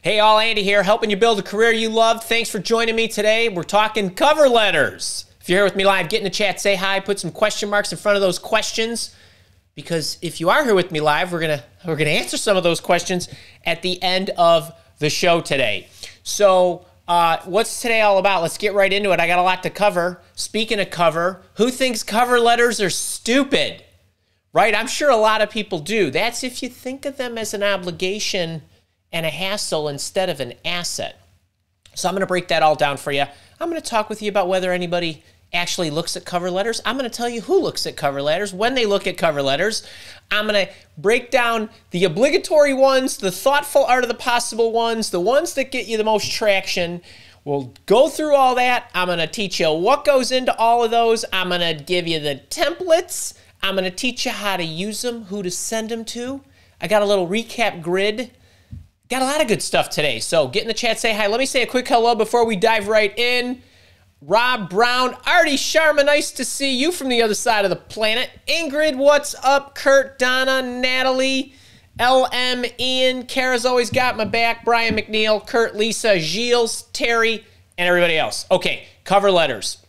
Hey all, Andy here, helping you build a career you love. Thanks for joining me today. We're talking cover letters. If you're here with me live, get in the chat, say hi, put some question marks in front of those questions, because if you are here with me live, we're gonna answer some of those questions at the end of the show today. So what's today all about? Let's get right into it. I got a lot to cover. Speaking of cover, who thinks cover letters are stupid? Right? I'm sure a lot of people do. That's if you think of them as an obligation and a hassle instead of an asset. So I'm going to break that all down for you. I'm going to talk with you about whether anybody actually looks at cover letters. I'm going to tell you who looks at cover letters, when they look at cover letters. I'm going to break down the obligatory ones, the thoughtful art of the possible ones, the ones that get you the most traction. We'll go through all that. I'm going to teach you what goes into all of those. I'm going to give you the templates. I'm going to teach you how to use them, who to send them to. I got a little recap grid. Got a lot of good stuff today, so get in the chat, say hi. Let me say a quick hello before we dive right in. Rob Brown, Artie Sharma, nice to see you from the other side of the planet. Ingrid, what's up? Kurt, Donna, Natalie, LM, Ian, Kara's always got my back, Brian McNeil, Kurt, Lisa, Gilles, Terry, and everybody else. Okay, cover letters.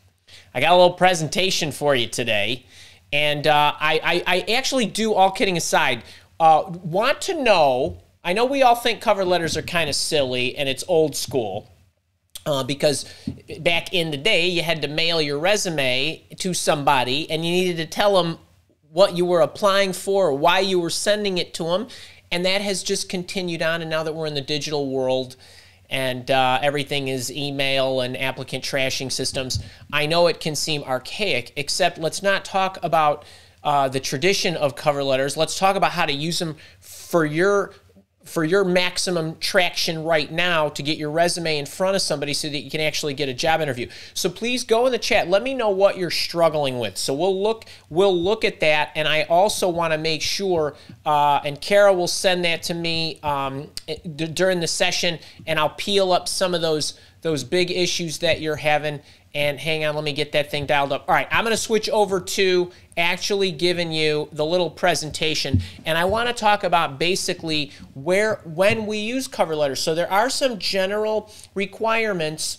I got a little presentation for you today, and I actually do, all kidding aside, want to know, I know we all think cover letters are kind of silly and it's old school because back in the day you had to mail your resume to somebody and you needed to tell them what you were applying for or why you were sending it to them, and that has just continued on. And now that we're in the digital world and everything is email and applicant trashing systems, I know it can seem archaic, except let's not talk about the tradition of cover letters. Let's talk about how to use them for your maximum traction right now to get your resume in front of somebody so that you can actually get a job interview. So please go in the chat. Let me know what you're struggling with. So we'll look at that, and I also want to make sure, and Kara will send that to me during the session, and I'll peel up some of those big issues that you're having. And hang on, let me get that thing dialed up. All right, I'm going to switch over to actually giving you the little presentation. And I want to talk about basically when we use cover letters. So there are some general requirements.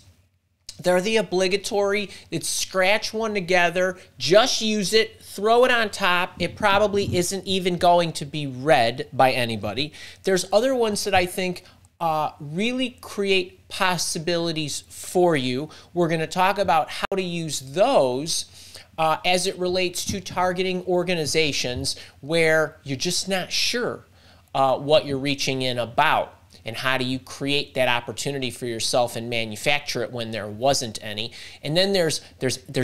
They're the obligatory. It's scratch one together, just use it, throw it on top. It probably isn't even going to be read by anybody. There's other ones that I think really create possibilities for you. We're going to talk about how to use those as it relates to targeting organizations where you're just not sure what you're reaching in about, and how do you create that opportunity for yourself and manufacture it when there wasn't any. And then there's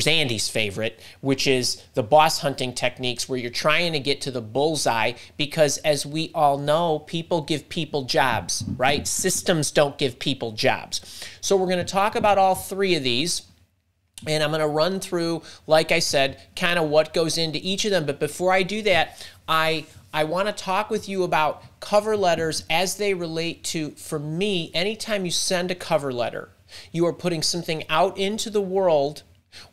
Andy's favorite, which is the boss hunting techniques, where you're trying to get to the bullseye, because as we all know, people give people jobs, right? Systems don't give people jobs. So we're going to talk about all three of these. And I'm going to run through, like I said, kind of what goes into each of them. But before I do that, I want to talk with you about cover letters as they relate to, for me, anytime you send a cover letter, you are putting something out into the world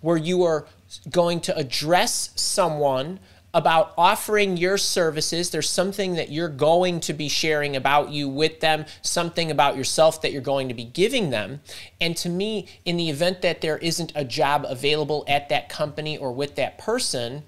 where you are going to address someone about offering your services. There's something that you're going to be sharing about you with them, something about yourself that you're going to be giving them. And to me, in the event that there isn't a job available at that company or with that person,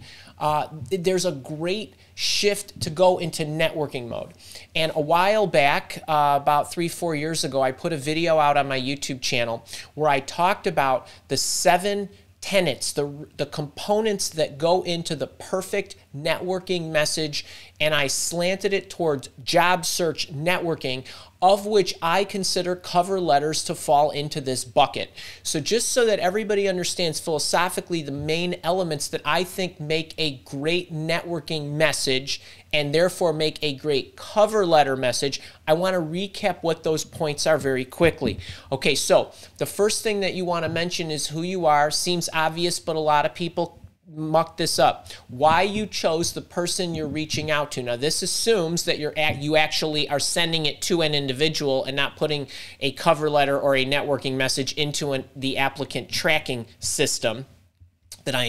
there's a great shift to go into networking mode. And a while back, about 3-4 years ago, I put a video out on my YouTube channel where I talked about the 7 tenets, the components that go into the perfect networking message, and I slanted it towards job search networking, of which I consider cover letters to fall into this bucket. So just so that everybody understands philosophically the main elements that I think make a great networking message and therefore make a great cover letter message, I want to recap what those points are very quickly. Okay, so the first thing that you want to mention is who you are. Seems obvious, but a lot of people muck this up. Why you chose the person you're reaching out to. Now, this assumes that you actually are sending it to an individual and not putting a cover letter or a networking message into the applicant tracking system. that I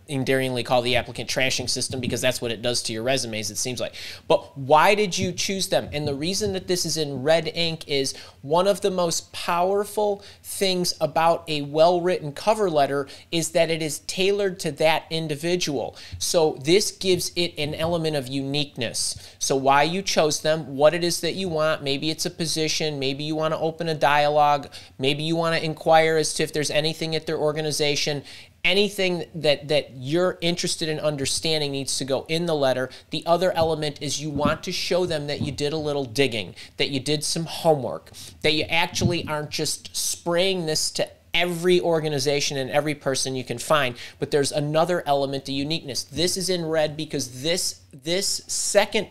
endearingly call the applicant trashing system, because that's what it does to your resumes, it seems like. But why did you choose them? And the reason that this is in red ink is one of the most powerful things about a well-written cover letter is that it is tailored to that individual. So this gives it an element of uniqueness. So why you chose them, what it is that you want, maybe it's a position, maybe you want to open a dialogue, maybe you want to inquire as to if there's anything at their organization. Anything that you're interested in understanding needs to go in the letter. The other element is you want to show them that you did a little digging, that you did some homework, that you actually aren't just spraying this to every organization and every person you can find, but there's another element of uniqueness. This is in red because this second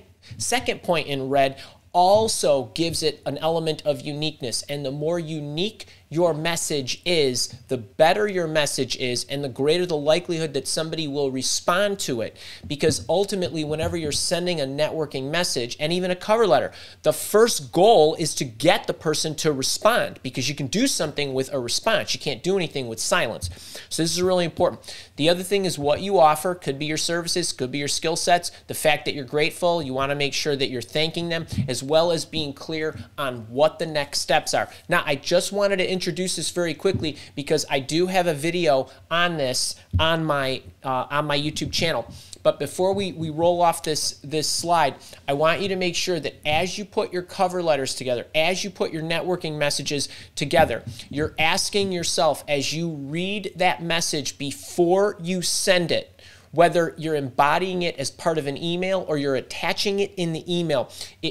point in red also gives it an element of uniqueness. And the more unique your message is, the better your message is, and the greater the likelihood that somebody will respond to it. Because ultimately, whenever you're sending a networking message, and even a cover letter, the first goal is to get the person to respond, because you can do something with a response. You can't do anything with silence. So this is really important. The other thing is what you offer. Could be your services, could be your skill sets, the fact that you're grateful. You want to make sure that you're thanking them, as well as being clear on what the next steps are. Now, I just wanted to introduce this very quickly because I do have a video on this on my YouTube channel. But before we roll off this slide, I want you to make sure that as you put your cover letters together, as you put your networking messages together, you're asking yourself as you read that message before you send it, whether you're embodying it as part of an email or you're attaching it in the email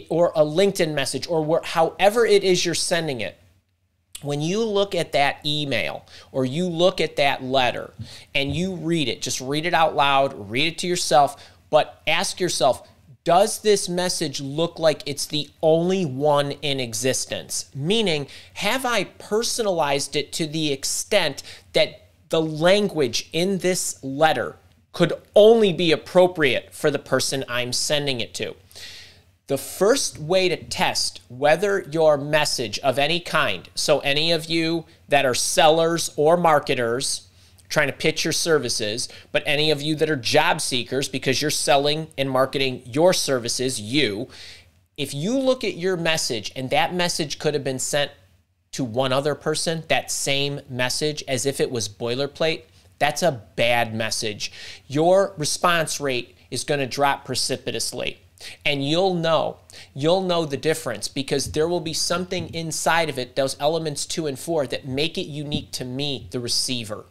or a LinkedIn message or however it is you're sending it. When you look at that email or you look at that letter and you read it, just read it out loud, read it to yourself, but ask yourself, does this message look like it's the only one in existence? Meaning, have I personalized it to the extent that the language in this letter could only be appropriate for the person I'm sending it to? The first way to test whether your message of any kind, so any of you that are sellers or marketers trying to pitch your services, but any of you that are job seekers because you're selling and marketing your services, if you look at your message and that message could have been sent to one other person, that same message, as if it was boilerplate, that's a bad message. Your response rate is going to drop precipitously. And you'll know the difference because there will be something inside of it, those elements 2 and 4, that make it unique to me, the receiver.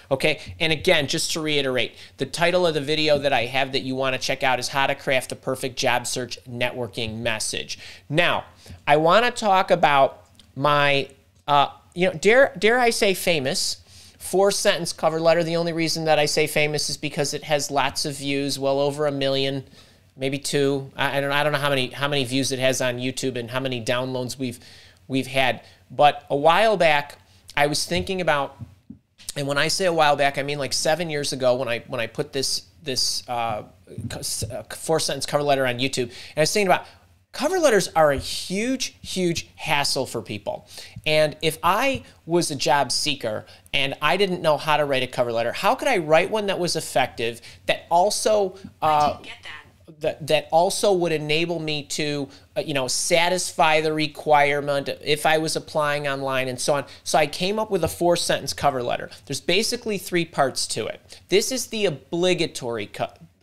Okay, and again, just to reiterate, the title of the video that I have that you want to check out is How to Craft the Perfect Job Search Networking Message. Now, I want to talk about my, dare I say famous, 4-sentence cover letter. The only reason that I say famous is because it has lots of views, well over 1 million. Maybe 2. I don't know how many views it has on YouTube and how many downloads we've had. But a while back, I was thinking about, and when I say a while back, I mean like 7 years ago when I put this 4-sentence cover letter on YouTube, and I was thinking about cover letters are a huge, huge hassle for people. And if I was a job seeker and I didn't know how to write a cover letter, how could I write one that was effective, that also I didn't get that. That also would enable me to, satisfy the requirement if I was applying online and so on. So I came up with a 4-sentence cover letter. There's basically 3 parts to it. This is the obligatory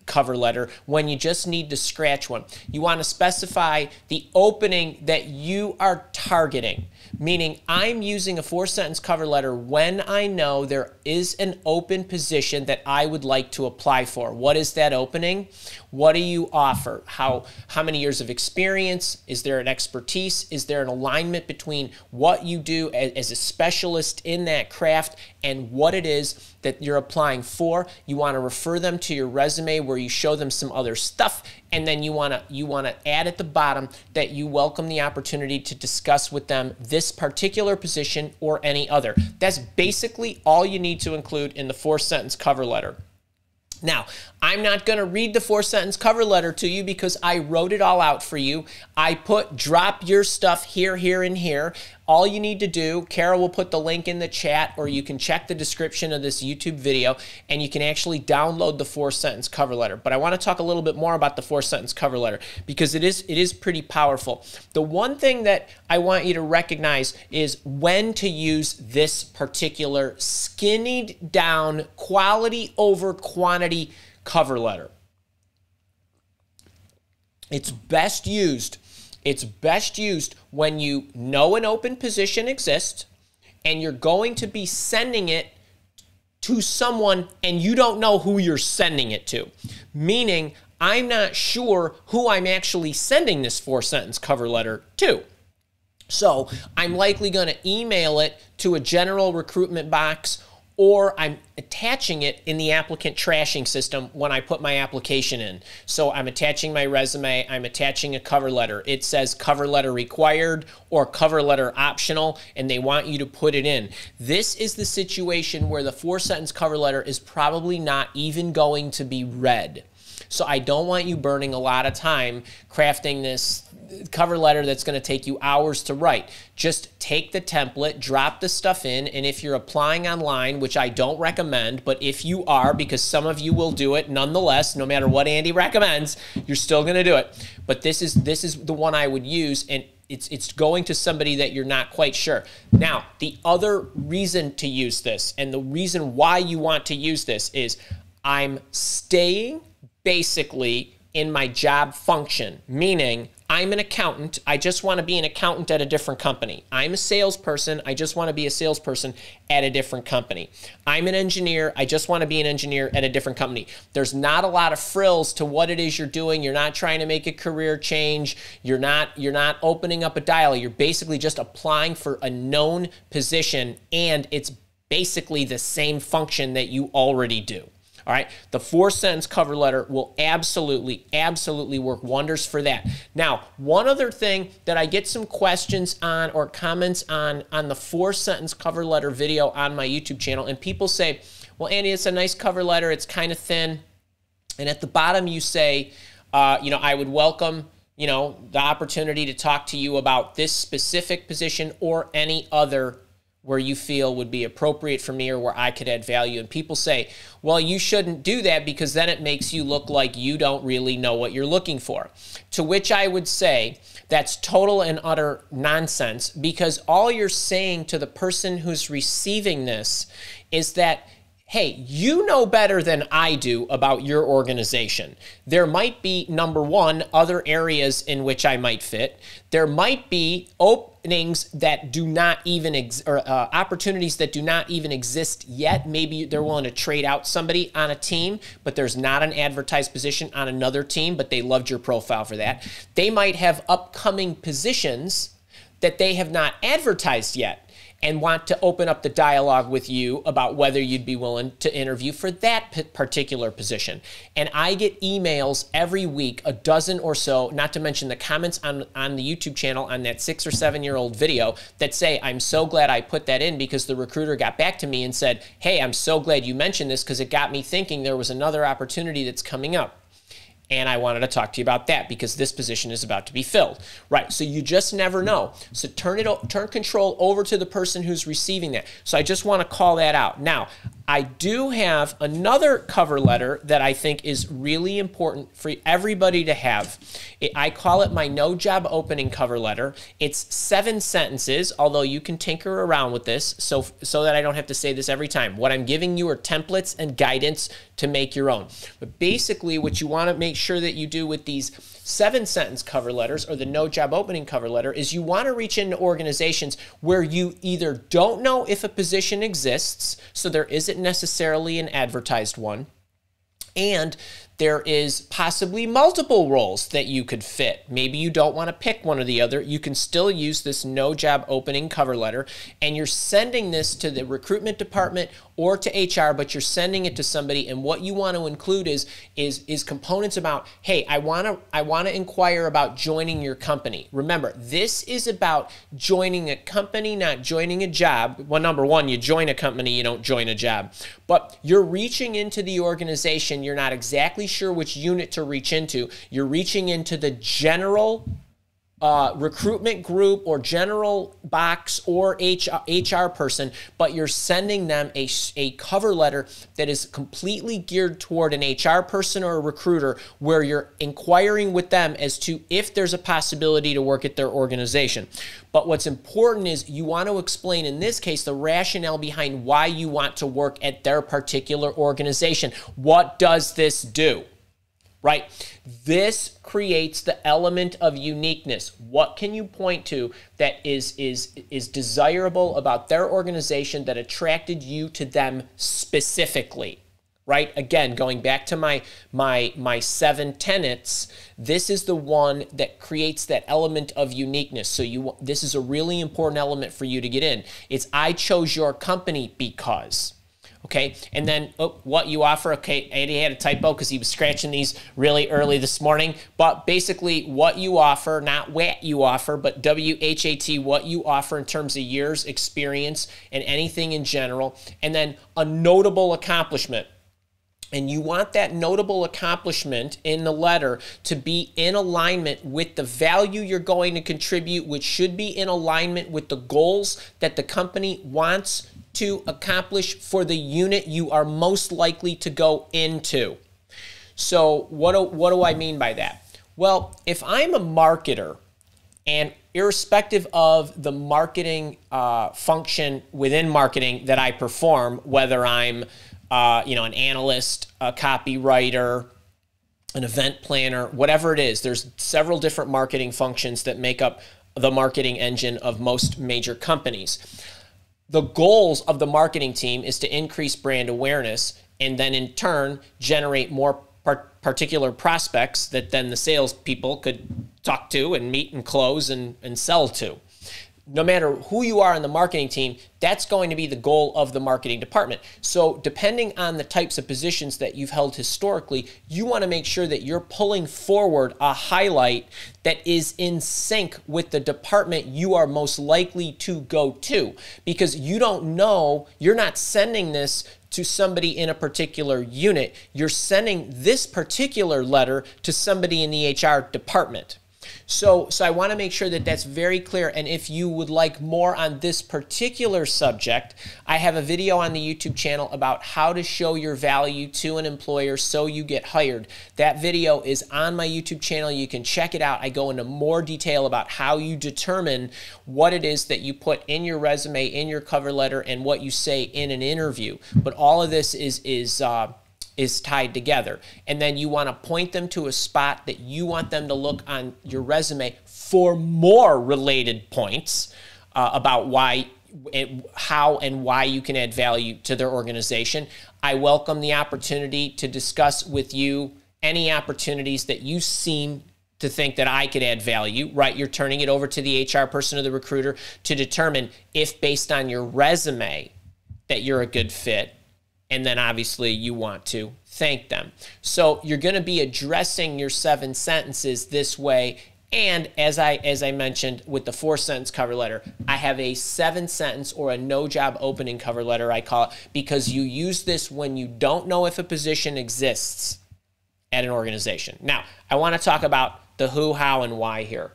cover letter when you just need to scratch one. You want to specify the opening that you are targeting, meaning I'm using a 4-sentence cover letter when I know there is an open position that I would like to apply for. What is that opening? What do you offer? How many years of experience? Is there an expertise? Is there an alignment between what you do as a specialist in that craft and what it is that you're applying for? You want to refer them to your resume where you show them some other stuff, and then you want to add at the bottom that you welcome the opportunity to discuss with them this particular position or any other. That's basically all you need to include in the 4-sentence cover letter. Now, I'm not going to read the 4-sentence cover letter to you because I wrote it all out for you. I put drop your stuff here, here, and here. All you need to do, Carol will put the link in the chat, or you can check the description of this YouTube video, and you can actually download the 4-sentence cover letter. But I want to talk a little bit more about the 4-sentence cover letter because it is pretty powerful. The one thing that I want you to recognize is when to use this particular skinnied down, quality over quantity cover letter. It's best used when you know an open position exists and you're going to be sending it to someone and you don't know who you're sending it to. Meaning, I'm not sure who I'm actually sending this 4-sentence cover letter to. So I'm likely going to email it to a general recruitment box, or I'm attaching it in the applicant trashing system when I put my application in. So I'm attaching my resume, I'm attaching a cover letter. It says cover letter required or cover letter optional, and they want you to put it in. This is the situation where the 4-sentence cover letter is probably not even going to be read. So I don't want you burning a lot of time crafting this cover letter that's going to take you hours to write. Just take the template, drop the stuff in, and if you're applying online, which I don't recommend, but if you are, because some of you will do it nonetheless, no matter what Andy recommends, you're still going to do it. But this is the one I would use, and it's going to somebody that you're not quite sure. Now, the other reason to use this, and the reason why you want to use this, is I'm staying basically in my job function, meaning I'm an accountant. I just want to be an accountant at a different company. I'm a salesperson. I just want to be a salesperson at a different company. I'm an engineer. I just want to be an engineer at a different company. There's not a lot of frills to what it is you're doing. You're not trying to make a career change. You're not opening up a dial. You're basically just applying for a known position, and it's basically the same function that you already do. All right, the 4-sentence cover letter will absolutely work wonders for that. Now, one other thing that I get some questions on or comments on the 4-sentence cover letter video on my YouTube channel, and people say, well, Andy, it's a nice cover letter. It's kind of thin. And at the bottom you say, I would welcome, the opportunity to talk to you about this specific position or any other where you feel would be appropriate for me or where I could add value. And people say, well, you shouldn't do that because then it makes you look like you don't really know what you're looking for. To which I would say that's total and utter nonsense, because all you're saying to the person who's receiving this is that, hey, you know better than I do about your organization. There might be, number one, other areas in which I might fit. There might be openings that do not even opportunities that do not even exist yet. Maybe they're willing to trade out somebody on a team, but there's not an advertised position on another team, but they loved your profile for that. They might have upcoming positions that they have not advertised yet and want to open up the dialogue with you about whether you'd be willing to interview for that particular position. And I get emails every week, a dozen or so, not to mention the comments on the YouTube channel on that 6 or 7-year-old video that say, I'm so glad I put that in because the recruiter got back to me and said, hey, I'm so glad you mentioned this because it got me thinking there was another opportunity that's coming up. And I wanted to talk to you about that because this position is about to be filled. Right, so you just never know. So turn control over to the person who's receiving that. So I just want to call that out. Now, I do have another cover letter that I think is really important for everybody to have. I call it my no job opening cover letter. It's 7 sentences, although you can tinker around with this so that I don't have to say this every time. What I'm giving you are templates and guidance to make your own. But basically what you want to make sure that you do with these 7-sentence cover letters or the no job opening cover letter is you want to reach into organizations where you either don't know if a position exists, so there isn't necessarily an advertised one, and There is possibly multiple roles that you could fit. Maybe you don't want to pick one or the other. You can still use this no job opening cover letter, and you're sending this to the recruitment department or to HR, but you're sending it to somebody, and what you want to include is components about, hey, I want to inquire about joining your company. Remember, this is about joining a company, not joining a job. Well, number one, you join a company, you don't join a job. But you're reaching into the organization. You're not exactly sure which unit to reach into. You're reaching into the general recruitment group or general box or HR person, but you're sending them a cover letter that is completely geared toward an HR person or a recruiter, where you're inquiring with them as to if there's a possibility to work at their organization. But what's important is you want to explain, in this case, the rationale behind why you want to work at their particular organization. What does this do? Right? This creates the element of uniqueness. What can you point to that is desirable about their organization that attracted you to them specifically? Right? Again, going back to my 7 tenets, this is the one that creates that element of uniqueness. So this is a really important element for you to get in. It's, I chose your company because. Okay, and then what you offer. Okay, Eddie had a typo because he was scratching these really early this morning. But basically, what you offer, not what you offer, but WHAT, what you offer in terms of years, experience, and anything in general. And then a notable accomplishment. And you want that notable accomplishment in the letter to be in alignment with the value you're going to contribute, which should be in alignment with the goals that the company wants to accomplish for the unit you are most likely to go into. So what do I mean by that? Well, if I'm a marketer, and irrespective of the marketing function within marketing that I perform, whether I'm an analyst, a copywriter, an event planner, whatever it is, there's several different marketing functions that make up the marketing engine of most major companies. The goals of the marketing team is to increase brand awareness and then in turn generate more particular prospects that then the salespeople could talk to and meet and close and sell to. No matter who you are on the marketing team, that's going to be the goal of the marketing department. So depending on the types of positions that you've held historically, you want to make sure that you're pulling forward a highlight that is in sync with the department you are most likely to go to. Because you don't know, you're not sending this to somebody in a particular unit. You're sending this particular letter to somebody in the HR department. So I want to make sure that that's very clear. And if you would like more on this particular subject, I have a video on the YouTube channel about how to show your value to an employer so you get hired. That video is on my YouTube channel. You can check it out. I go into more detail about how you determine what it is that you put in your resume, in your cover letter, and what you say in an interview. But all of this is tied together. And then you want to point them to a spot that you want them to look on your resume for more related points about why, how and why you can add value to their organization. I welcome the opportunity to discuss with you any opportunities that you seem to think that I could add value, right? You're turning it over to the HR person or the recruiter to determine if, based on your resume, that you're a good fit. And then obviously you want to thank them. So you're going to be addressing your 7 sentences this way. And as I mentioned with the 4-sentence cover letter, I have a 7-sentence or a no job opening cover letter, I call it, because you use this when you don't know if a position exists at an organization. Now, I want to talk about the who, how, and why here.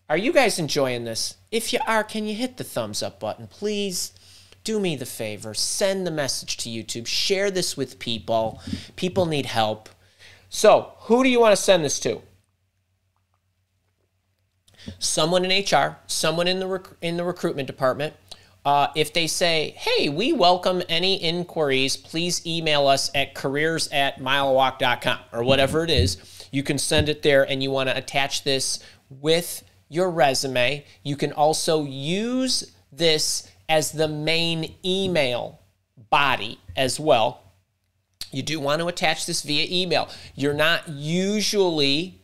Are you guys enjoying this? If you are, can you hit the thumbs up button, please? Do me the favor, send the message to YouTube, share this with people. People need help. So who do you want to send this to? Someone in HR, someone in the recruitment department. If they say, hey, we welcome any inquiries, please email us at careers@milewalk.com or whatever it is. You can send it there, and you want to attach this with your resume. You can also use this as the main email body as well. you do want to attach this via email. You're not usually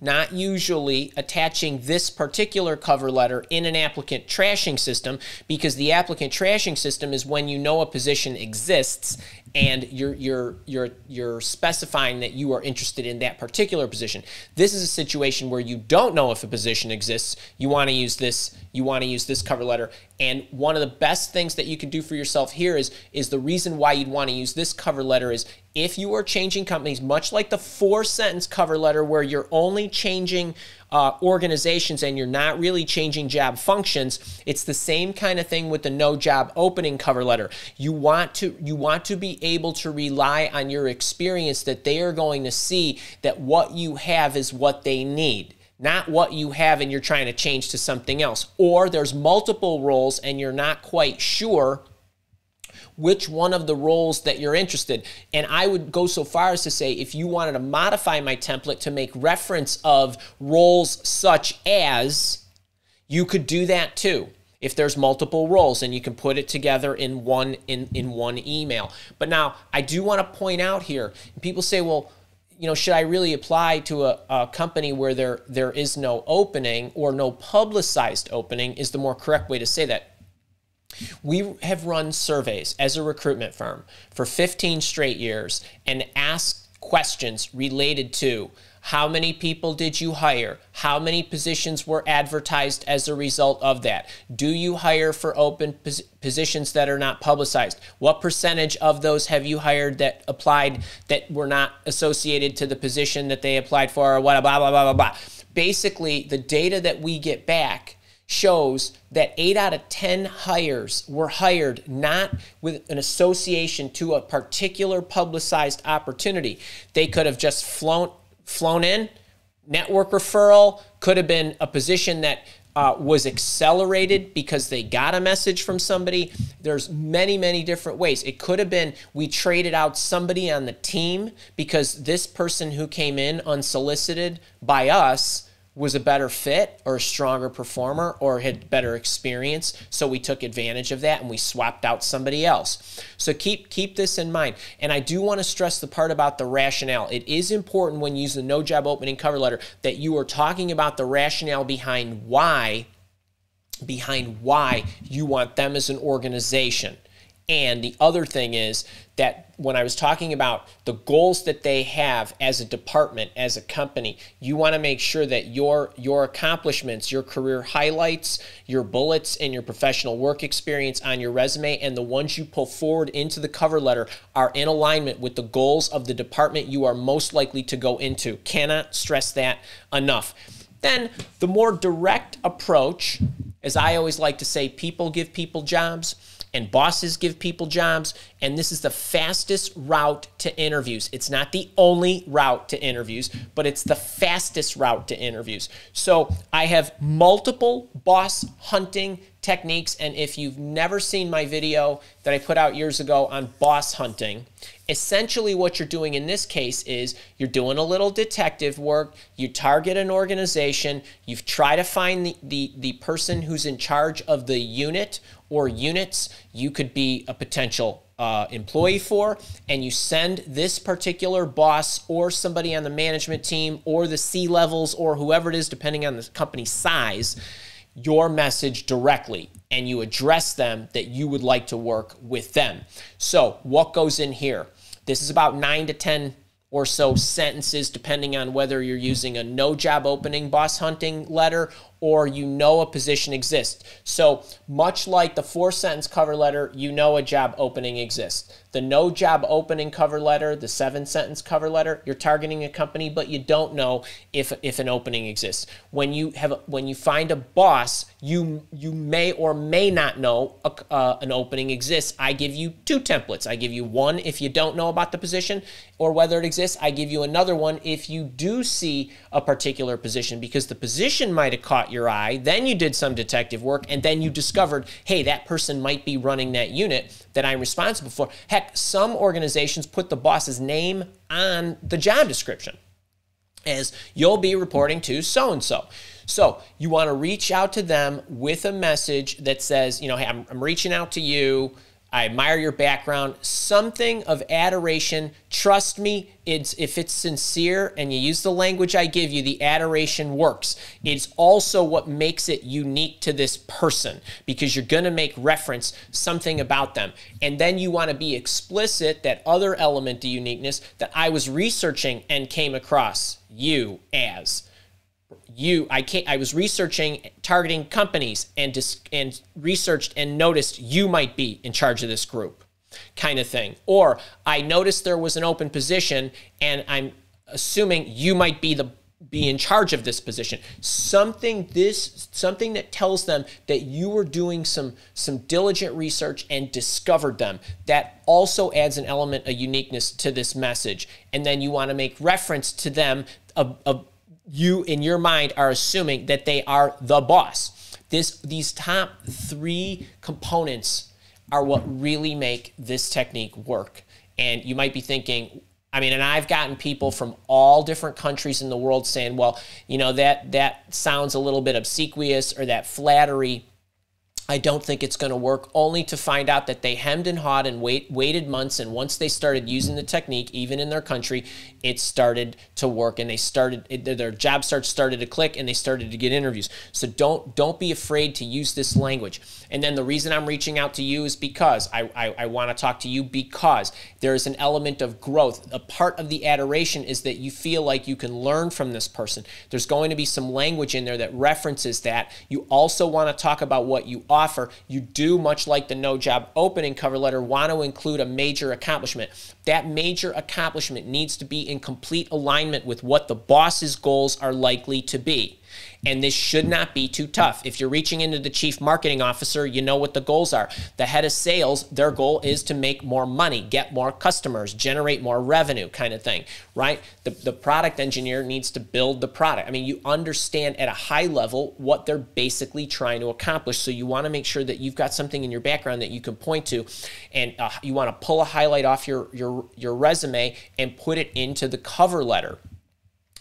attaching this particular cover letter in an applicant trashing system, because the applicant trashing system is when you know a position exists and you're specifying that you are interested in that particular position. This is a situation where you don't know if a position exists. You want to use this. You want to use this cover letter. And one of the best things that you can do for yourself here is the reason why you'd want to use this cover letter is if you are changing companies, much like the 4-sentence cover letter where you're only changing organizations and you're not really changing job functions, it's the same kind of thing with the no job opening cover letter. You want to be able to rely on your experience, that they are going to see that what you have is what they need, not what you have and you're trying to change to something else. Or there's multiple roles and you're not quite sure which one of the roles that you're interested. And I would go so far as to say, if you wanted to modify my template to make reference of roles such as, you could do that too. If there's multiple roles, and you can put it together in one email. But now I do want to point out here, people say, well, you know, should I really apply to a company where there is no opening or no publicized opening is the more correct way to say that. We have run surveys as a recruitment firm for 15 straight years and asked questions related to how many people did you hire? How many positions were advertised as a result of that? Do you hire for open positions that are not publicized? What percentage of those have you hired that applied that were not associated to the position that they applied for, or what, blah, blah, blah, blah, blah. Basically, the data that we get back shows that 8 out of 10 hires were hired not with an association to a particular publicized opportunity. They could have just flown in, network referral, could have been a position that was accelerated because they got a message from somebody. There's many, many different ways. It could have been we traded out somebody on the team because this person who came in unsolicited by us was a better fit or a stronger performer or had better experience, so we took advantage of that and we swapped out somebody else. So keep this in mind. And I do want to stress the part about the rationale. It is important when you use the no job opening cover letter that you are talking about the rationale behind why you want them as an organization. And the other thing is that when I was talking about the goals that they have as a department, as a company, you want to make sure that your accomplishments, your career highlights, your bullets, and your professional work experience on your resume, and the ones you pull forward into the cover letter are in alignment with the goals of the department you are most likely to go into. Cannot stress that enough. Then the more direct approach, as I always like to say, people give people jobs and bosses give people jobs, and this is the fastest route to interviews. It's not the only route to interviews, but it's the fastest route to interviews. So I have multiple boss hunting techniques, and if you've never seen my video that I put out years ago on boss hunting, essentially what you're doing in this case is you're doing a little detective work, you target an organization, you try to find the person who's in charge of the unit or units you could be a potential employee for, and you send this particular boss or somebody on the management team or the C-levels or whoever it is, depending on the company size, your message directly, and you address them that you would like to work with them. So what goes in here? This is about 9 to 10 or so sentences, depending on whether you're using a no job opening boss hunting letter or you know a position exists. So much like the 4-sentence cover letter, you know a job opening exists. The no job opening cover letter, the 7-sentence cover letter, you're targeting a company, but you don't know if an opening exists. When you find a boss, you may or may not know an opening exists. I give you 2 templates. I give you one if you don't know about the position or whether it exists. I give you another one if you do see a particular position, because the position might have caught your eye, then you did some detective work, and then you discovered, hey, that person might be running that unit that I'm responsible for. Heck, some organizations put the boss's name on the job description as you'll be reporting to so-and-so. So you want to reach out to them with a message that says, you know, hey, I'm reaching out to you. I admire your background, something of adoration. Trust me, if it's sincere and you use the language I give you, the adoration works. It's also what makes it unique to this person, because you're going to make reference something about them. And then you want to be explicit, that other element of uniqueness that I was researching and came across you as. I was researching targeting companies and researched and noticed you might be in charge of this group, kind of thing. Or I noticed there was an open position and I'm assuming you might be in charge of this position. Something that tells them that you were doing some diligent research and discovered them. That also adds an element of uniqueness to this message. And then you want to make reference to them you in your mind are assuming that they are the boss. These top 3 components are what really make this technique work. And you might be thinking, and I've gotten people from all different countries in the world saying, well, that sounds a little bit obsequious, or that flattery, I don't think it's going to work, only to find out that they hemmed and hawed and waited months, and once they started using the technique, even in their country, it started to work, and their job started to click, and they started to get interviews. So don't be afraid to use this language. And then the reason I'm reaching out to you is because I want to talk to you, because there is an element of growth. A part of the adoration is that you feel like you can learn from this person. There's going to be some language in there that references that. You also want to talk about what you offer. You do, much like the no job opening cover letter, want to include a major accomplishment. That major accomplishment needs to be in complete alignment with what the boss's goals are likely to be. And this should not be too tough. If you're reaching into the chief marketing officer, you know what the goals are. The head of sales, their goal is to make more money, get more customers, generate more revenue, kind of thing, right? The product engineer needs to build the product. You understand at a high level what they're basically trying to accomplish. So you want to make sure that you've got something in your background that you can point to, and you want to pull a highlight off your resume and put it into the cover letter.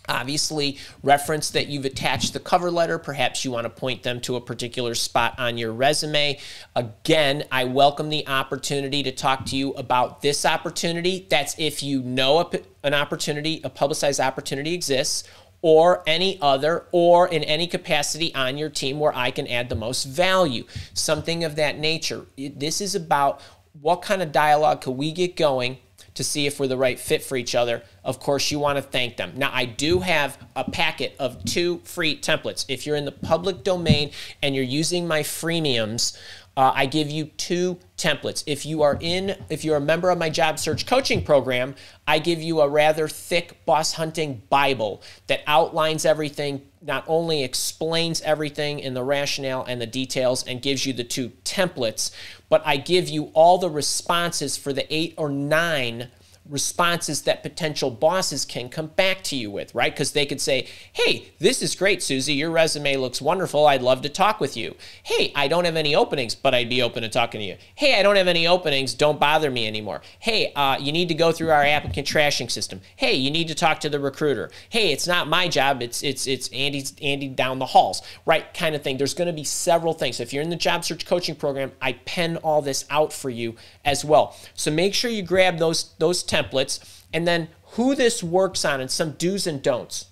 Obviously, reference that you've attached the cover letter. Perhaps you want to point them to a particular spot on your resume. Again, I welcome the opportunity to talk to you about this opportunity. That's if you know an opportunity, a publicized opportunity exists, or any other, or in any capacity on your team where I can add the most value. Something of that nature. This is about what kind of dialogue could we get going to see if we're the right fit for each other. Of course, you want to thank them. Now, I do have a packet of 2 free templates. If you're in the public domain and you're using my freemiums, I give you 2 templates. If you're a member of my job search coaching program, I give you a rather thick boss hunting Bible that outlines everything, not only explains everything in the rationale and the details and gives you the 2 templates, but I give you all the responses for the 8 or 9 responses that potential bosses can come back to you with, right? Because they could say, hey, this is great, Susie. Your resume looks wonderful. I'd love to talk with you. Hey, I don't have any openings, but I'd be open to talking to you. Hey, I don't have any openings. Don't bother me anymore. Hey, you need to go through our applicant trashing system. Hey, you need to talk to the recruiter. Hey, it's not my job. It's Andy down the halls, right? Kind of thing. There's going to be several things. So if you're in the job search coaching program, I pen all this out for you as well. So make sure you grab those templates, and then who this works on and some do's and don'ts.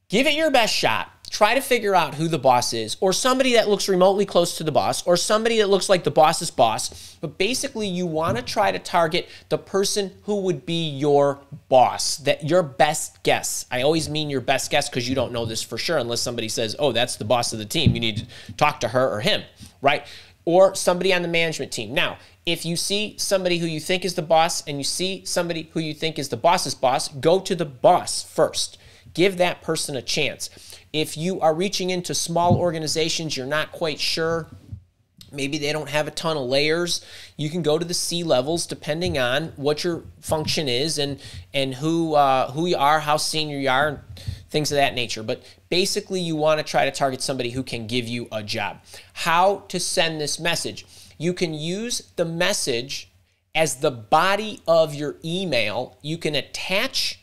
Give it your best shot. Try to figure out who the boss is, or somebody that looks remotely close to the boss, or somebody that looks like the boss's boss. But basically, you want to try to target the person who would be your boss, that your best guess. I always mean your best guess because you don't know this for sure unless somebody says, oh, that's the boss of the team. You need to talk to her or him, right? Or somebody on the management team. Now, if you see somebody who you think is the boss and you see somebody who you think is the boss's boss, go to the boss first. Give that person a chance. If you are reaching into small organizations, you're not quite sure, maybe they don't have a ton of layers, you can go to the C levels depending on what your function is and who you are, how senior you are, and things of that nature. But basically, you want to try to target somebody who can give you a job. How to send this message? You can use the message as the body of your email. You can attach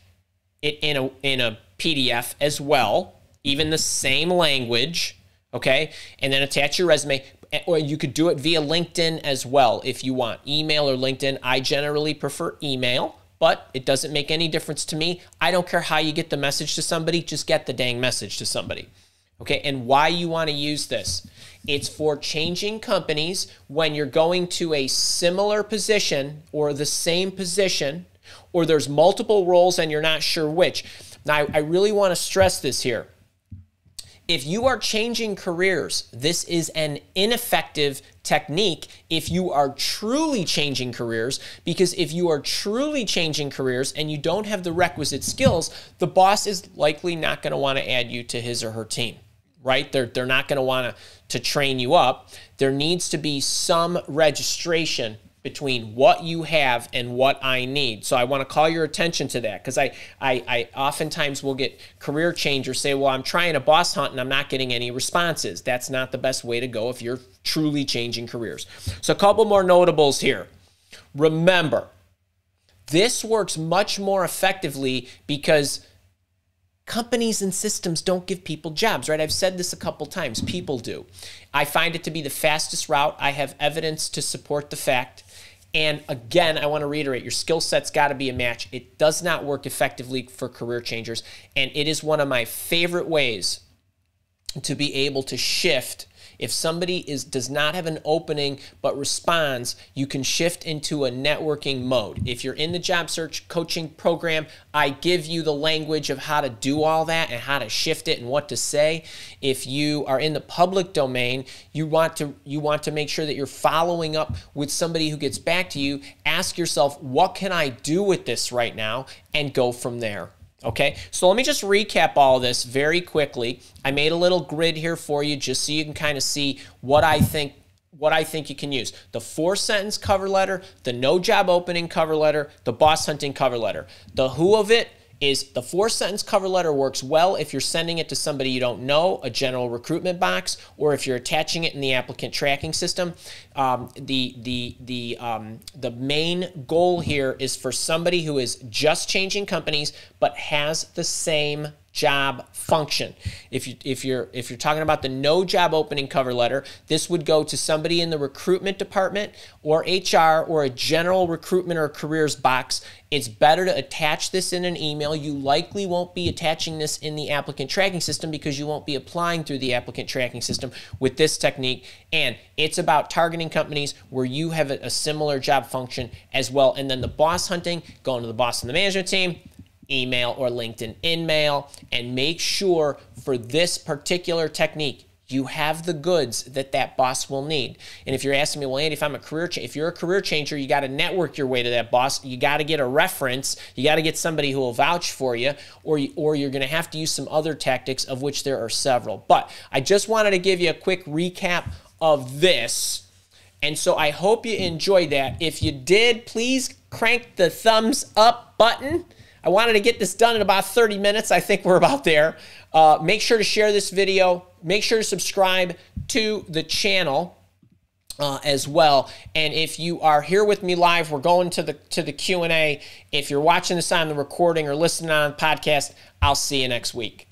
it in a PDF as well, even the same language, okay? And then attach your resume. or you could do it via LinkedIn as well if you want. Email or LinkedIn. I generally prefer email, but it doesn't make any difference to me. I don't care how you get the message to somebody, just get the dang message to somebody. Okay, and why you want to use this. It's for changing companies when you're going to a similar position or the same position, or there's multiple roles and you're not sure which. Now, I really want to stress this here. If you are changing careers, this is an ineffective technique if you are truly changing careers, because if you are truly changing careers and you don't have the requisite skills, the boss is likely not going to want to add you to his or her team, right? They're not going to want to train you up. There needs to be some registration between what you have and what I need. So I want to call your attention to that, because I oftentimes will get career changers say, well, I'm trying a boss hunt and I'm not getting any responses. That's not the best way to go if you're truly changing careers. So a couple more notables here. Remember, this works much more effectively because companies and systems don't give people jobs, right? I've said this a couple times. People do. I find it to be the fastest route. I have evidence to support the fact. And again, I want to reiterate, your skill set's got to be a match. It does not work effectively for career changers. And it is one of my favorite ways to be able to shift. If somebody does not have an opening but responds, you can shift into a networking mode. If you're in the job search coaching program, I give you the language of how to do all that and how to shift it and what to say. If you are in the public domain, you want to make sure that you're following up with somebody who gets back to you. Ask yourself, what can I do with this right now? And go from there. Okay, so let me just recap all of this very quickly. I made a little grid here for you just so you can kind of see what I think you can use. The 4-sentence cover letter, the no job opening cover letter, the boss hunting cover letter. The who of it is the 4-sentence cover letter works well if you're sending it to somebody you don't know, a general recruitment box, or if you're attaching it in the applicant tracking system. The main goal here is for somebody who is just changing companies but has the same job function. If you're talking about the no job opening cover letter, this would go to somebody in the recruitment department or HR or a general recruitment or careers box. It's better to attach this in an email. You likely won't be attaching this in the applicant tracking system because you won't be applying through the applicant tracking system with this technique. And it's about targeting companies where you have a similar job function as well. And then the boss hunting, going to the boss and the management team, email or LinkedIn InMail, and make sure for this particular technique, you have the goods that boss will need. And if you're asking me, well, Andy, if you're a career changer, you got to network your way to that boss. You got to get a reference. You got to get somebody who will vouch for you, or you're going to have to use some other tactics, of which there are several. But I just wanted to give you a quick recap of this. And so I hope you enjoyed that. If you did, please crank the thumbs up button. I wanted to get this done in about 30 minutes. I think we're about there. Make sure to share this video. Make sure to subscribe to the channel as well. And if you are here with me live, we're going to the Q&A. If you're watching this on the recording or listening on the podcast, I'll see you next week.